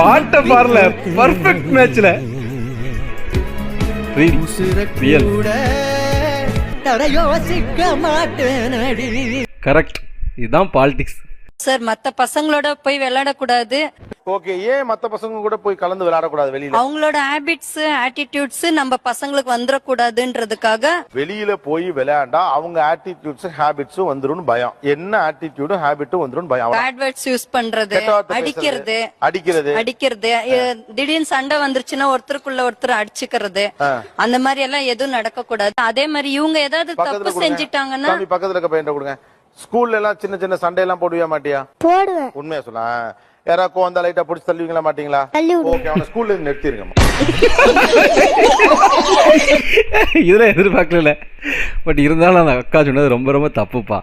பாட்ட பாடல பர்ஃபெக்ட் மேட்ச்ல கரெக்ட். இதுதான் பாலிடிக்ஸ் சார். மத்த பசங்களோட போய் விளையாடக்கூடாது. ஓகே, ஏன் மத்த பசங்க கூட போய் கலந்து விளையாடக்கூடாது? வெளியில அவங்களோட ஹேபிட்ஸ் ஆட்டிடியூட்ஸ் நம்ம பசங்களுக்கு வந்துடக்கூடாதுன்றதுக்காக வெளியில போய் விளையாண்டா அவங்க ஆட்டிடியூட்ஸ் ஹேபிட்ஸும் வந்துரும் பயம். என்ன ஆட்டிடியூடும் ஹேபிட்டும் வந்துரும் பயம். பேட் வேர்ட்ஸ் யூஸ் பண்றது, அடிக்கிறது திடீர்னு சண்டை வந்துருச்சுன்னா ஒருத்தருக்குள்ள ஒருத்தர் அடிச்சுக்கிறது, அந்த மாதிரி எல்லாம் எதுவும் நடக்க கூடாது. அதே மாதிரி இவங்க ஏதாவது தப்பு செஞ்சிட்டாங்கன்னா பக்கத்துல இருக்க பையன் கொடுங்க. ஸ்கூல்ல எல்லாம் சின்ன சின்ன சண்டை எல்லாம் போடுவியா மாட்டியா? போடுவேன். உண்மையா சொல்ல, யாராவது கோவந்தா லைட்டா புடிச்சு தள்ளுவீங்களா மாட்டீங்களா? ஓகே, அவன ஸ்கூல்ல இருந்து நிறுத்திருங்க. இதுல எதிர்பார்க்கல, பட் இருந்தாலும் அந்த அக்கா சொன்னது ரொம்ப ரொம்ப தப்புப்பா.